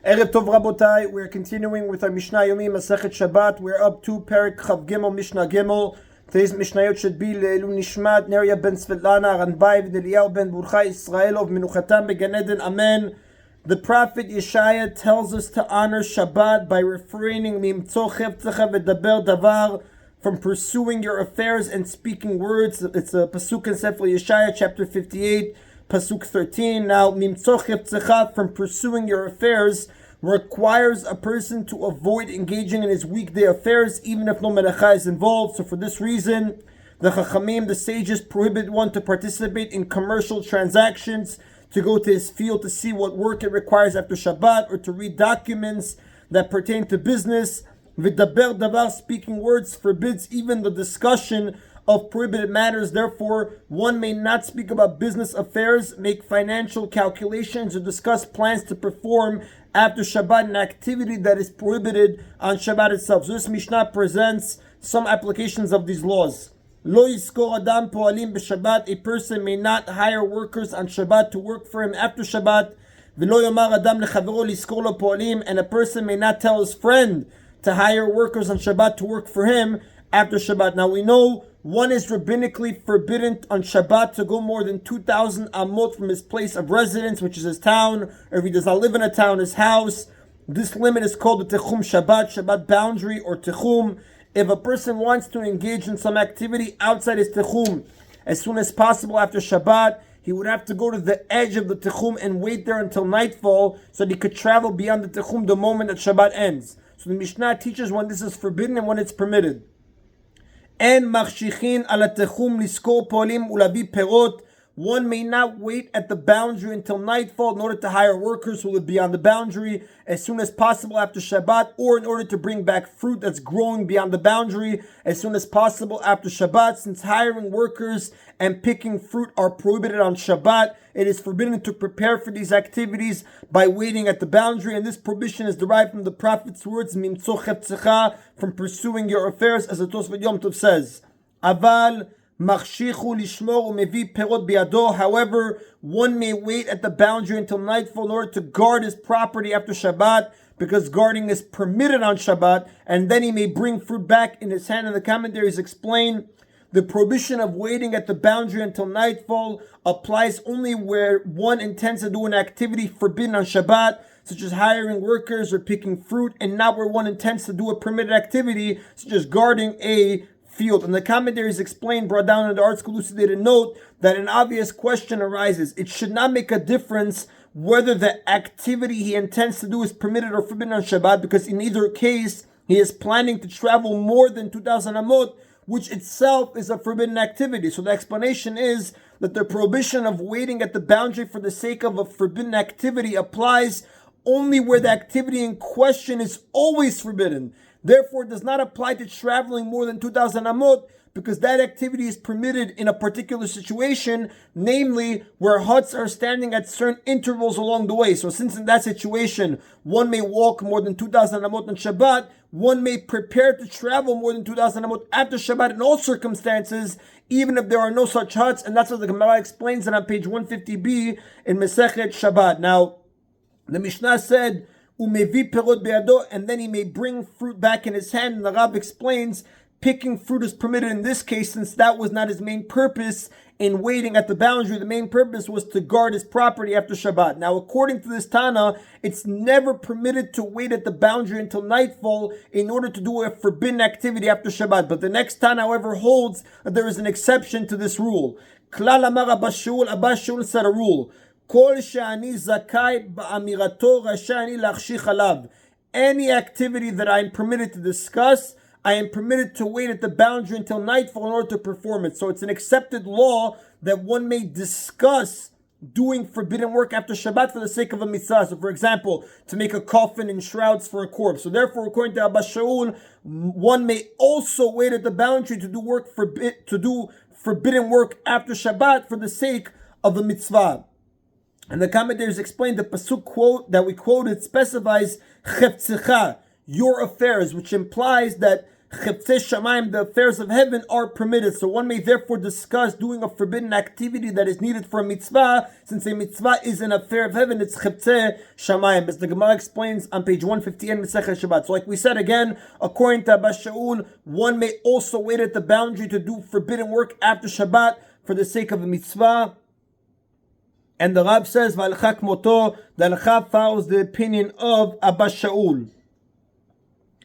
Erev Tov Rabotai, we're continuing with our Mishna Yomi, Masechet Shabbat. We're up to Perek Chav Gimel, Mishnah Gimel. Today's Mishnayot should be Le'elu Nishmat, Neria ben Svetlana, Ranbai, V'Eliyahu ben Burcha, Israelov, Menuchatam beGan Eden, Amen. The prophet Yeshaya tells us to honor Shabbat by refraining Mimtzo Chevtzecha V'Daber Davar, from pursuing your affairs and speaking words. It's a pasuk in Sefer Yeshaya, chapter 58. Pasuk 13. Now, Mimtzo Chevtzecha, from pursuing your affairs, requires a person to avoid engaging in his weekday affairs, even if no melacha is involved. So for this reason, the Chachamim, the sages, prohibit one to participate in commercial transactions, to go to his field to see what work it requires after Shabbat, or to read documents that pertain to business. V'daber davar, speaking words, forbids even the discussion of prohibited matters. Therefore, one may not speak about business affairs, make financial calculations, or discuss plans to perform after Shabbat, an activity that is prohibited on Shabbat itself. So this Mishnah presents some applications of these laws. Lo yiskor adam po'alim b'Shabbat, a person may not hire workers on Shabbat to work for him after Shabbat. V'lo yomar adam lechavero liskor lo po'alim, and a person may not tell his friend to hire workers on Shabbat to work for him after Shabbat. Now we know one is rabbinically forbidden on Shabbat to go more than 2,000 amot from his place of residence, which is his town, or if he does not live in a town, his house. This limit is called the Techum Shabbat, Shabbat boundary, or Techum. If a person wants to engage in some activity outside his Techum as soon as possible after Shabbat, he would have to go to the edge of the Techum and wait there until nightfall so that he could travel beyond the Techum the moment that Shabbat ends. So the Mishnah teaches when this is forbidden and when it's permitted. En machshichin ala techum liskor polim ulavi perot. One may not wait at the boundary until nightfall in order to hire workers who live beyond the boundary as soon as possible after Shabbat, or in order to bring back fruit that's growing beyond the boundary as soon as possible after Shabbat. Since hiring workers and picking fruit are prohibited on Shabbat, it is forbidden to prepare for these activities by waiting at the boundary, and this prohibition is derived from the prophet's words, Mimtzo Chevtzecha, from pursuing your affairs, as the Tosfot Yom Tov says. Aval Machshichu lishmor umevi perot biado. However, one may wait at the boundary until nightfall in order to guard his property after Shabbat, because guarding is permitted on Shabbat, and then he may bring fruit back in his hand. And the commentaries explain the prohibition of waiting at the boundary until nightfall applies only where one intends to do an activity forbidden on Shabbat, such as hiring workers or picking fruit, and not where one intends to do a permitted activity, such as guarding a field. And the commentaries explain, brought down in the Arts Elucidated note, that an obvious question arises. It should not make a difference whether the activity he intends to do is permitted or forbidden on Shabbat, because in either case, he is planning to travel more than 2,000 amot, which itself is a forbidden activity. So the explanation is that the prohibition of waiting at the boundary for the sake of a forbidden activity applies only where the activity in question is always forbidden. Therefore, it does not apply to traveling more than 2,000 amot, because that activity is permitted in a particular situation, namely where huts are standing at certain intervals along the way. So since in that situation, one may walk more than 2,000 amot on Shabbat, one may prepare to travel more than 2,000 amot after Shabbat in all circumstances, even if there are no such huts. And that's what the Gemara explains it on page 150b in Masechet Shabbat. Now, the Mishnah said, umevi perot be'ado, and then he may bring fruit back in his hand. And the Rav explains, picking fruit is permitted in this case, since that was not his main purpose in waiting at the boundary. The main purpose was to guard his property after Shabbat. Now, according to this Tana, it's never permitted to wait at the boundary until nightfall in order to do a forbidden activity after Shabbat. But the next Tana, however, holds that there is an exception to this rule. Klal amar Abba Shaul said a rule. Kol she'ani zakai ba'amirato rashani lachshich alav. Any activity that I am permitted to discuss, I am permitted to wait at the boundary until nightfall in order to perform it. So it's an accepted law that one may discuss doing forbidden work after Shabbat for the sake of a mitzvah. So for example, to make a coffin and shrouds for a corpse. So therefore, according to Abba Shaul, one may also wait at the boundary to do forbidden work after Shabbat for the sake of a mitzvah. And the commentators explain the pasuk quote that we quoted specifies chevtzecha, your affairs, which implies that Cheptzei Shamayim, the affairs of heaven, are permitted. So one may therefore discuss doing a forbidden activity that is needed for a mitzvah. Since a mitzvah is an affair of heaven, it's Cheptzei Shamayim. As the Gemara explains on page 158 in Masechet Shabbat. So like we said again, according to Abba Shaul, one may also wait at the boundary to do forbidden work after Shabbat for the sake of a mitzvah. And the Rab says, V'alcha kmoto, the Alcha follows the opinion of Abba Shaul.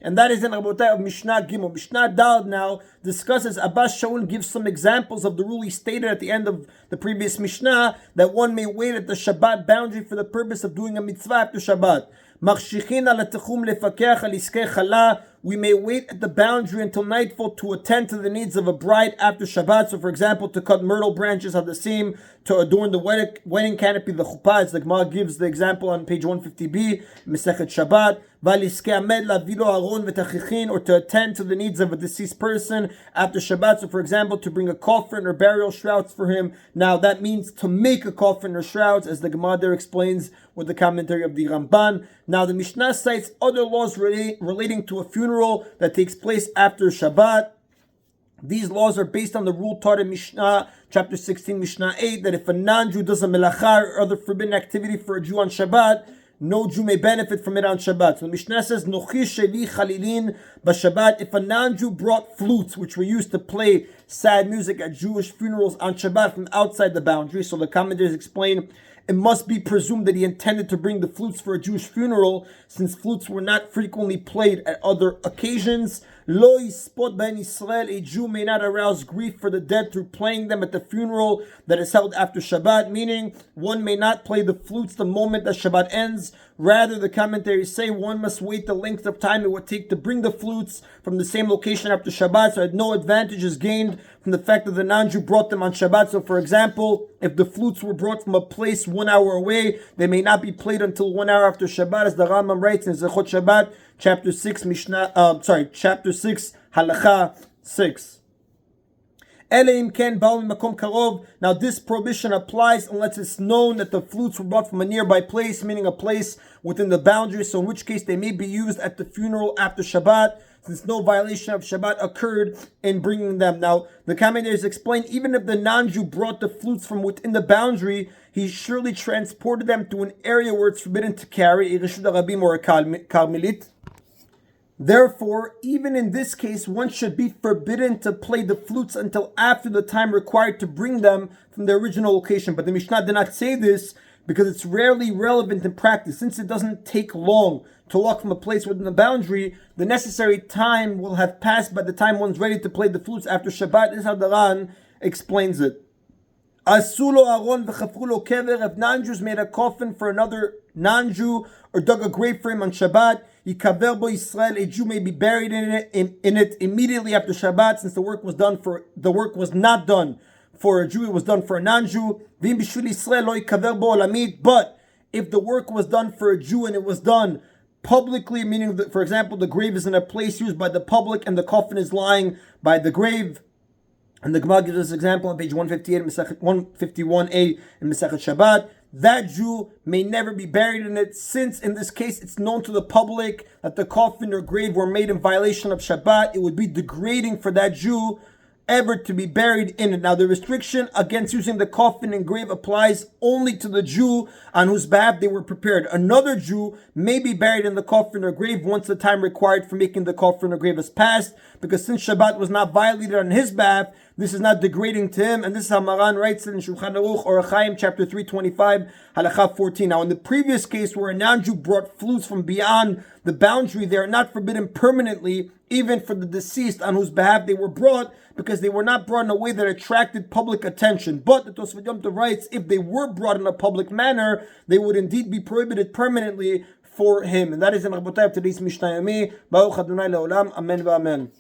And that is in Rabotai of Mishnah Gimel. Mishnah Dal now discusses, Abba Shaul gives some examples of the rule he stated at the end of the previous Mishnah, that one may wait at the Shabbat boundary for the purpose of doing a mitzvah after Shabbat. We may wait at the boundary until nightfall to attend to the needs of a bride after Shabbat. So for example, to cut myrtle branches on the seam, to adorn the wedding canopy, the chuppah, as the Gemara gives the example on page 150b, Masechet Shabbat, or to attend to the needs of a deceased person after Shabbat. So for example, to bring a coffin or burial shrouds for him. Now that means to make a coffin or shrouds, as the Gemara there explains with the commentary of the Ramban. Now the Mishnah cites other laws relating to a funeral that takes place after Shabbat. These laws are based on the rule taught in Mishnah, chapter 16, Mishnah 8, that if a non-Jew does a melacha or other forbidden activity for a Jew on Shabbat, no Jew may benefit from it on Shabbat. So the Mishnah says, Nochi shevi chalilin b'Shabbat. If a non-Jew brought flutes, which were used to play sad music at Jewish funerals on Shabbat from outside the boundary, so the commentators explain, it must be presumed that he intended to bring the flutes for a Jewish funeral, since flutes were not frequently played at other occasions. Lo yispot ben Israel, a Jew may not arouse grief for the dead through playing them at the funeral that is held after Shabbat, meaning one may not play the flutes the moment that Shabbat ends. Rather, the commentaries say one must wait the length of time it would take to bring the flutes from the same location after Shabbat, so no advantage is gained from the fact that the non-Jew brought them on Shabbat. So for example, if the flutes were brought from a place 1 hour away, they may not be played until 1 hour after Shabbat, as the Rambam writes in Zechot Shabbat, chapter 6, chapter 6, Halacha 6. Now this prohibition applies unless it's known that the flutes were brought from a nearby place, meaning a place within the boundary, so in which case they may be used at the funeral after Shabbat, since no violation of Shabbat occurred in bringing them. Now, the commentators explain, even if the non-Jew brought the flutes from within the boundary, he surely transported them to an area where it's forbidden to carry, a Reshut HaRabim or a Karmelit. Therefore, even in this case, one should be forbidden to play the flutes until after the time required to bring them from the original location. But the Mishnah did not say this because it's rarely relevant in practice. Since it doesn't take long to walk from a place within the boundary, the necessary time will have passed by the time one's ready to play the flutes after Shabbat. This is how the Ran explains it. Asulo Aron v'chafrulo kever. If non-Jews made a coffin for another non-Jew or dug a grave for him on Shabbat, yikaver bo Israel, a Jew may be buried in it immediately after Shabbat, since the work was not done for a Jew, it was done for a non-Jew. V'im b'shvil Israel lo yikaver bo olamit. But if the work was done for a Jew and it was done publicly, meaning that, for example, the grave is in a place used by the public and the coffin is lying by the grave, and the Gemara gives us an example on page 151a in Masechet Shabbat, that Jew may never be buried in it, since in this case it's known to the public that the coffin or grave were made in violation of Shabbat. It would be degrading for that Jew ever to be buried in it. Now, the restriction against using the coffin and grave applies only to the Jew on whose behalf they were prepared. Another Jew may be buried in the coffin or grave once the time required for making the coffin or grave has passed, because since Shabbat was not violated on his behalf, this is not degrading to him, and this is how Maran writes it in Shulchan Aruch or Chaim, chapter 325, Halacha 14. Now, in the previous case where a non-Jew brought flutes from beyond the boundary, they are not forbidden permanently, even for the deceased on whose behalf they were brought, because they were not brought in a way that attracted public attention. But the Tosfot Yom Tov writes, if they were brought in a public manner, they would indeed be prohibited permanently for him. And that is in Rabotai of today's Mishna Yomi. Baruch Adonai Le'olam. Amen v'amen.